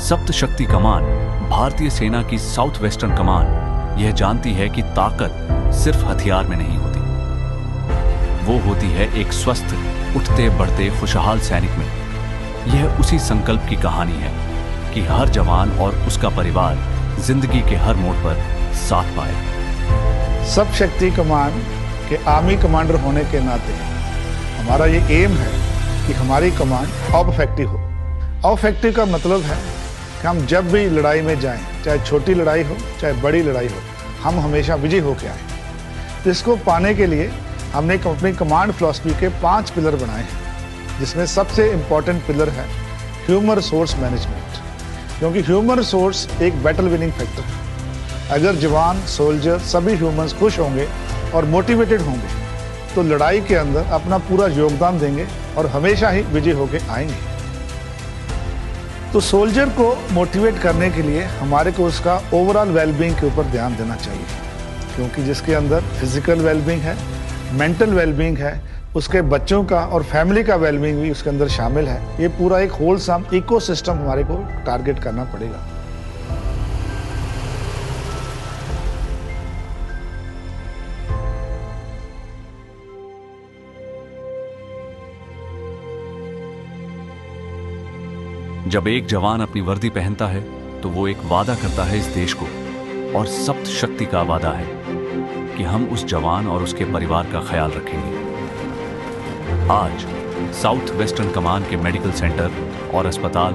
सप्त शक्ति कमान भारतीय सेना की साउथ वेस्टर्न कमान यह जानती है कि ताकत सिर्फ हथियार में नहीं होती, वो होती है एक स्वस्थ, उठते बढ़ते खुशहाल सैनिक में। यह उसी संकल्प की कहानी है कि हर जवान और उसका परिवार जिंदगी के हर मोड़ पर साथ पाए। सब शक्ति कमान के आर्मी कमांडर होने के नाते हमारा ये एम है कि हमारी कमांड ऑफेक्टिव हो। ऑफेक्टिव का मतलब है कि हम जब भी लड़ाई में जाएं, चाहे छोटी लड़ाई हो चाहे बड़ी लड़ाई हो, हम हमेशा विजयी होकर आए। तो इसको पाने के लिए हमने अपनी कमांड फिलॉसफी के 5 पिलर बनाए हैं, जिसमें सबसे इंपॉर्टेंट पिलर है ह्यूमन रिसोर्स मैनेजमेंट, क्योंकि ह्यूमन रिसोर्स एक बैटल विनिंग फैक्टर है। अगर जवान, सोल्जर, सभी ह्यूमंस खुश होंगे और मोटिवेटेड होंगे तो लड़ाई के अंदर अपना पूरा योगदान देंगे और हमेशा ही विजयी होकर आएंगे। तो सोल्जर को मोटिवेट करने के लिए हमारे को उसका ओवरऑल वेलबींग के ऊपर ध्यान देना चाहिए, क्योंकि जिसके अंदर फिजिकल वेलबींग है, मेंटल वेलबींग है, उसके बच्चों का और फैमिली का वेलबींग भी उसके अंदर शामिल है। ये पूरा एक होलसम इकोसिस्टम हमारे को टारगेट करना पड़ेगा। जब एक जवान अपनी वर्दी पहनता है तो वो एक वादा करता है इस देश को, और सप्त शक्ति का वादा है कि हम उस जवान और उसके परिवार का ख्याल रखेंगे। आज साउथ वेस्टर्न कमान के मेडिकल सेंटर और अस्पताल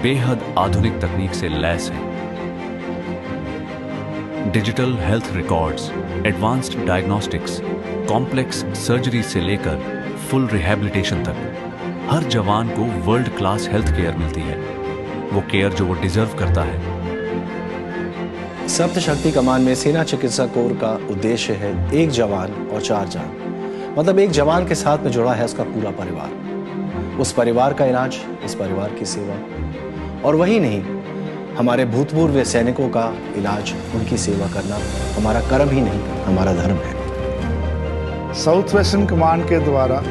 बेहद आधुनिक तकनीक से लैस हैं। Digital health records, advanced diagnostics, complex surgery से लेकर फुल रिहैबिलिटेशन तक हर जवान को वर्ल्ड क्लास हेल्थ केयर मिलती है, वो केयर जो वो डिजर्व करता है। सप्त शक्ति कमान में सेना चिकित्सा कोर का उद्देश्य है एक जवान और 4 जान, मतलब एक जवान के साथ में जुड़ा है उसका पूरा परिवार, उस परिवार का इलाज, उस परिवार की सेवा, और वही नहीं, हमारे भूतपूर्व सैनिकों का इलाज, उनकी सेवा करना हमारा कर्म ही नहीं, हमारा धर्म है। साउथ वेस्टर्न कमान के द्वारा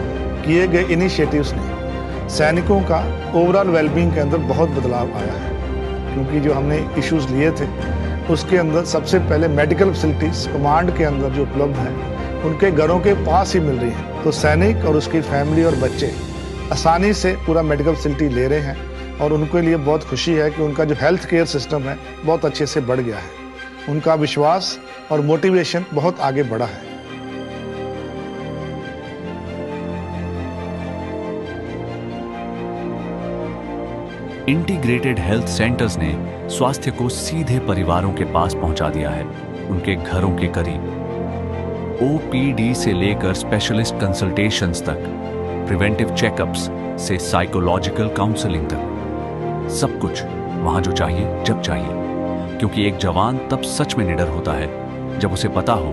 किए गए इनिशिएटिव्स ने सैनिकों का ओवरऑल वेलबींग के अंदर बहुत बदलाव आया है, क्योंकि जो हमने इश्यूज लिए थे उसके अंदर सबसे पहले मेडिकल फैसिलिटीज कमांड के अंदर जो उपलब्ध हैं उनके घरों के पास ही मिल रही हैं, तो सैनिक और उसकी फैमिली और बच्चे आसानी से पूरा मेडिकल फैसिलिटी ले रहे हैं, और उनके लिए बहुत खुशी है कि उनका जो हेल्थ केयर सिस्टम है बहुत अच्छे से बढ़ गया है। उनका विश्वास और मोटिवेशन बहुत आगे बढ़ा है। इंटीग्रेटेड हेल्थ सेंटर्स ने स्वास्थ्य को सीधे परिवारों के पास पहुंचा दिया है, उनके घरों के करीब। ओपीडी से लेकर स्पेशलिस्ट कंसल्टेशंस तक, प्रिवेंटिव चेकअप्स से साइकोलॉजिकल काउंसलिंग तक, सब कुछ वहां जो चाहिए जब चाहिए, क्योंकि एक जवान तब सच में निडर होता है जब उसे पता हो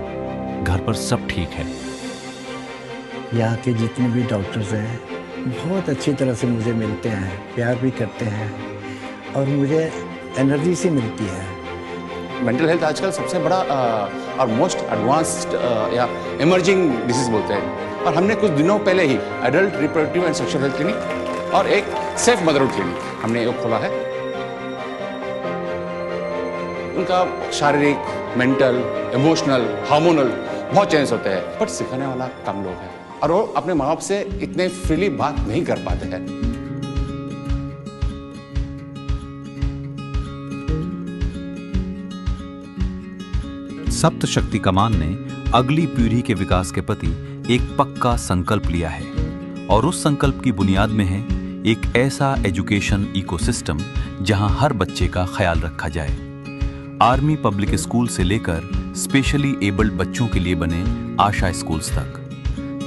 घर पर सब ठीक है। यहाँ के जितने भी डॉक्टर्स हैं बहुत अच्छी तरह से मुझे मिलते हैं, प्यार भी करते हैं और मुझे एनर्जी सी मिलती है। मेंटल हेल्थ आजकल सबसे बड़ा और मोस्ट एडवांस्ड या इमर्जिंग डिसीज बोलते हैं, और हमने कुछ दिनों पहले ही adult reproductive and sexual health clinic और एक सेफ मदरहुड क्लिनिक हमने एक खोला है। उनका शारीरिक, मेंटल, इमोशनल, हार्मोनल बहुत चेंज होते हैं, बट सिखाने वाला कम लोग हैं और वो अपने माँ बाप से इतने फ्रीली बात नहीं कर पाते हैं। सप्त शक्ति कमान ने अगली पीढ़ी के विकास के प्रति एक पक्का संकल्प लिया है, और उस संकल्प की बुनियाद में है एक ऐसा एजुकेशन इकोसिस्टम जहां हर बच्चे का ख्याल रखा जाए। आर्मी पब्लिक स्कूल से लेकर स्पेशली एबल्ड बच्चों के लिए बने आशा स्कूल्स तक,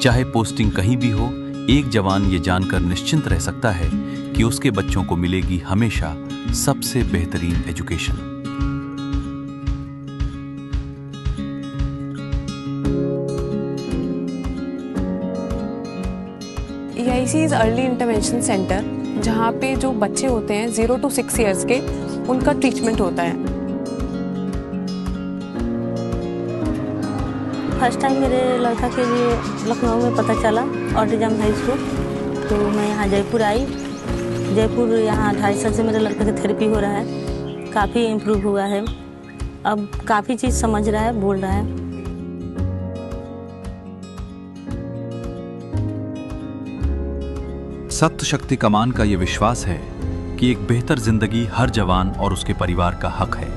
चाहे पोस्टिंग कहीं भी हो, एक जवान ये जानकर निश्चिंत रह सकता है कि उसके बच्चों को मिलेगी हमेशा सबसे बेहतरीन education. EIC early intervention centre, जहाँ पे जो बच्चे होते हैं 0 to 6 ईयर्स के, उनका ट्रीटमेंट होता है। फर्स्ट टाइम मेरे लड़का के लिए लखनऊ में पता चला ऑटिज्म हाई स्कूल, तो मैं यहाँ जयपुर आई जयपुर यहाँ 2.5 साल से मेरे लड़के का थेरेपी हो रहा है, काफ़ी इम्प्रूव हुआ है, अब काफ़ी चीज़ समझ रहा है, बोल रहा है। सप्त शक्ति कमान का ये विश्वास है कि एक बेहतर जिंदगी हर जवान और उसके परिवार का हक है।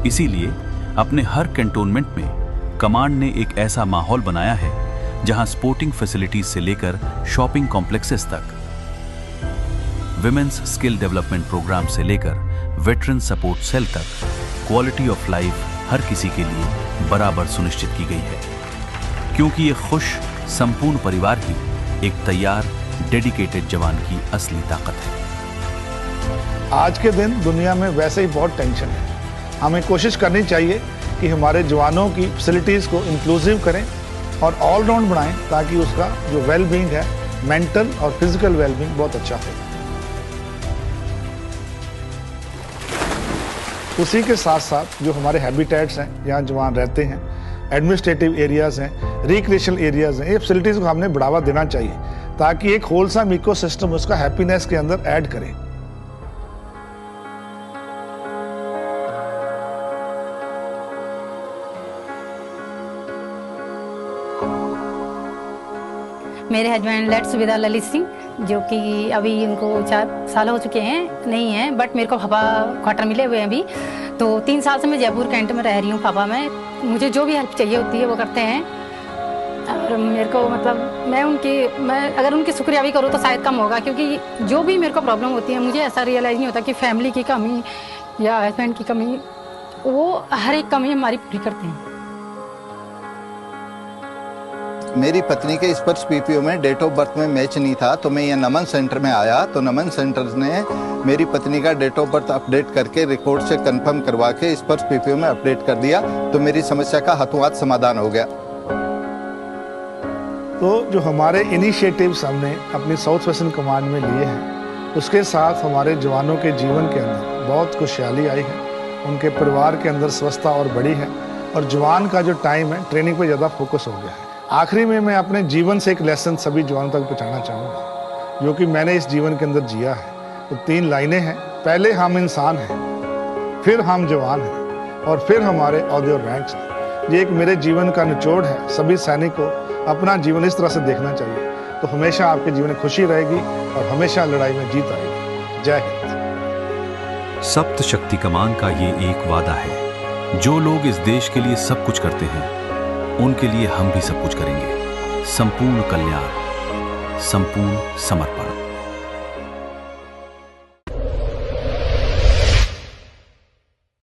इसीलिए अपने हर कैंटोनमेंट में कमांड ने एक ऐसा माहौल बनाया है जहां स्पोर्टिंग फैसिलिटीज से लेकर शॉपिंग कॉम्प्लेक्सेस तक, विमेंस स्किल डेवलपमेंट प्रोग्राम से लेकर वेटरन सपोर्ट सेल तक क्वालिटी ऑफ लाइफ हर किसी के लिए बराबर सुनिश्चित की गई है, क्योंकि ये खुश संपूर्ण परिवार ही एक तैयार डेडिकेटेड जवान की असली ताकत है। आज के दिन दुनिया में वैसे ही बहुत टेंशन है। हमें कोशिश करनी चाहिए कि हमारे जवानों की फैसिलिटीज़ को इंक्लूसिव करें और ऑलराउंड बनाएं, ताकि उसका जो वेलबींग है, मेंटल और फिजिकल वेलबींग बहुत अच्छा हो। उसी के साथ साथ जो हमारे हैबिटेट्स हैं, जहाँ जवान रहते हैं, एडमिनिस्ट्रेटिव एरियाज़ हैं, रिक्रिएशनल एरियाज़ हैं, ये फैसिलिटीज़ को हमने बढ़ावा देना चाहिए, ताकि एक होलसम इकोसिस्टम उसका हैप्पीनेस के अंदर ऐड करे। मेरे हस्बैंड लेट सुविधा ललित सिंह, जो कि अभी उनको 4 साल हो चुके हैं, नहीं है, बट मेरे को पापा क्वार्टर मिले हुए हैं अभी। तो 3 साल से मैं जयपुर कैंट में रह रही हूँ पापा में। मुझे जो भी हेल्प चाहिए होती है वो करते हैं, और मेरे को मतलब मैं अगर उनकी शुक्रिया भी करूँ तो शायद कम होगा, क्योंकि जो भी मेरे को प्रॉब्लम होती है, मुझे ऐसा रियलाइज़ नहीं होता कि फैमिली की कमी या हस्बैंड की कमी, वो हर एक कमी हमारी पूरी करते हैं। मेरी पत्नी के स्पर्श पीपीओ में डेट ऑफ बर्थ में मैच नहीं था, तो मैं यहाँ नमन सेंटर में आया, तो नमन सेंटर ने मेरी पत्नी का डेट ऑफ बर्थ अपडेट करके रिकॉर्ड से कंफर्म करवा के स्पर्श पीपीओ में अपडेट कर दिया, तो मेरी समस्या का हाथों हाथ समाधान हो गया। तो जो हमारे इनिशिएटिव्स हमने अपनी साउथ वेस्टर्न कमांड में लिए हैं, उसके साथ हमारे जवानों के जीवन के अंदर बहुत खुशहाली आई है, उनके परिवार के अंदर स्वस्थता और बढ़ी है, और जवान का जो टाइम है ट्रेनिंग पे ज़्यादा फोकस हो गया है। आखिरी में मैं अपने जीवन से एक लेसन सभी जवानों तक पहुँचाना चाहूँगा, जो कि मैंने इस जीवन के अंदर जिया है। तो 3 लाइनें हैं। पहले हम इंसान हैं, फिर हम जवान हैं, और फिर हमारे ओहदे और रैंक्स हैं। ये एक मेरे जीवन का निचोड़ है। सभी सैनिक को अपना जीवन इस तरह से देखना चाहिए, तो हमेशा आपके जीवन में खुशी रहेगी और हमेशा लड़ाई में जीत आएगी। जय हिंद। सप्त शक्ति कमान का ये एक वादा है, जो लोग इस देश के लिए सब कुछ करते हैं, उनके लिए हम भी सब कुछ करेंगे। संपूर्ण कल्याण, संपूर्ण समर्पण।